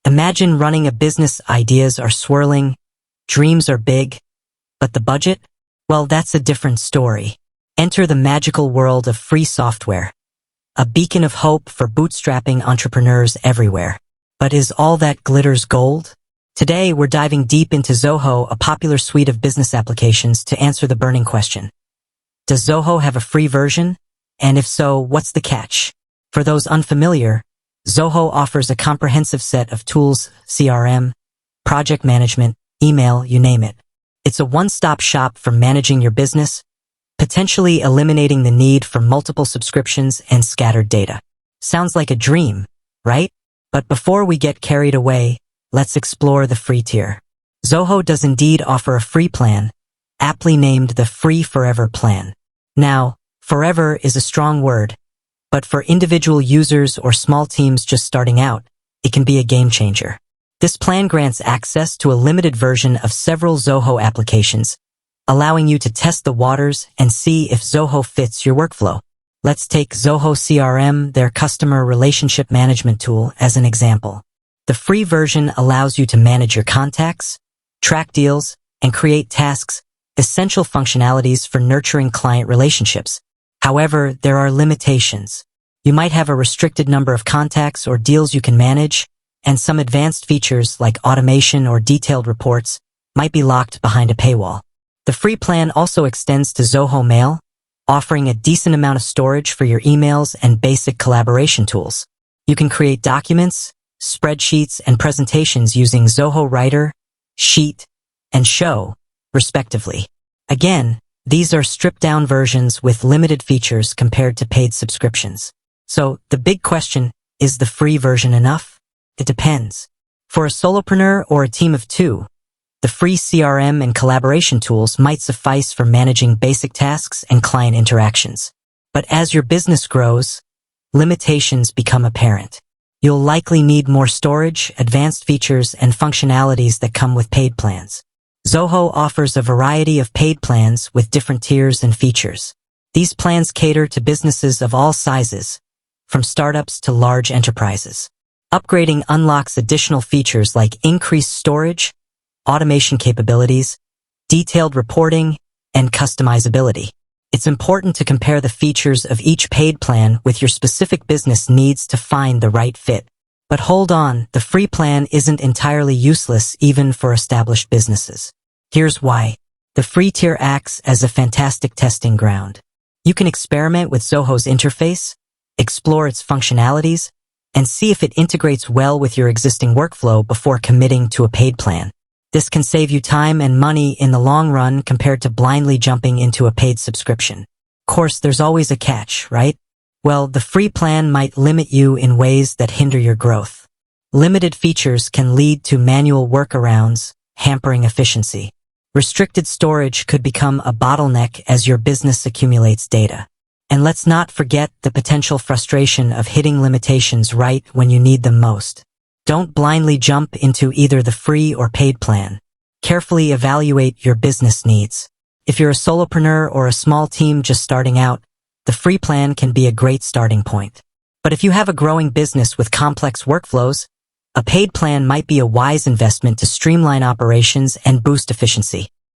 Imagine running a business. Ideas are swirling, dreams are big, but the budget? Well, that's a different story. Enter the magical world of free software, a beacon of hope for bootstrapping entrepreneurs everywhere. But is all that glitters gold? Today, we're diving deep into Zoho, a popular suite of business applications, to answer the burning question. Does Zoho have a free version? And if so, what's the catch? For those unfamiliar, Zoho offers a comprehensive set of tools, CRM, project management, email, you name it. It's a one-stop shop for managing your business, potentially eliminating the need for multiple subscriptions and scattered data. Sounds like a dream, right? But before we get carried away, let's explore the free tier. Zoho does indeed offer a free plan, aptly named the Free Forever plan. Now, forever is a strong word, but for individual users or small teams just starting out, it can be a game changer. This plan grants access to a limited version of several Zoho applications, allowing you to test the waters and see if Zoho fits your workflow. Let's take Zoho CRM, their customer relationship management tool, as an example. The free version allows you to manage your contacts, track deals, and create tasks, essential functionalities for nurturing client relationships. However, there are limitations. You might have a restricted number of contacts or deals you can manage, and some advanced features like automation or detailed reports might be locked behind a paywall. The free plan also extends to Zoho Mail, offering a decent amount of storage for your emails and basic collaboration tools. You can create documents, spreadsheets, and presentations using Zoho Writer, Sheet, and Show, respectively. Again, these are stripped-down versions with limited features compared to paid subscriptions. So, the big question, is the free version enough? It depends. For a solopreneur or a team of two, the free CRM and collaboration tools might suffice for managing basic tasks and client interactions. But as your business grows, limitations become apparent. You'll likely need more storage, advanced features, and functionalities that come with paid plans. Zoho offers a variety of paid plans with different tiers and features. These plans cater to businesses of all sizes, from startups to large enterprises. Upgrading unlocks additional features like increased storage, automation capabilities, detailed reporting, and customizability. It's important to compare the features of each paid plan with your specific business needs to find the right fit. But hold on, the free plan isn't entirely useless even for established businesses. Here's why. The free tier acts as a fantastic testing ground. You can experiment with Zoho's interface, explore its functionalities, and see if it integrates well with your existing workflow before committing to a paid plan. This can save you time and money in the long run compared to blindly jumping into a paid subscription. Of course, there's always a catch, right? Well, the free plan might limit you in ways that hinder your growth. Limited features can lead to manual workarounds, hampering efficiency. Restricted storage could become a bottleneck as your business accumulates data. And let's not forget the potential frustration of hitting limitations right when you need them most. Don't blindly jump into either the free or paid plan. Carefully evaluate your business needs. If you're a solopreneur or a small team just starting out, the free plan can be a great starting point. But if you have a growing business with complex workflows, a paid plan might be a wise investment to streamline operations and boost efficiency.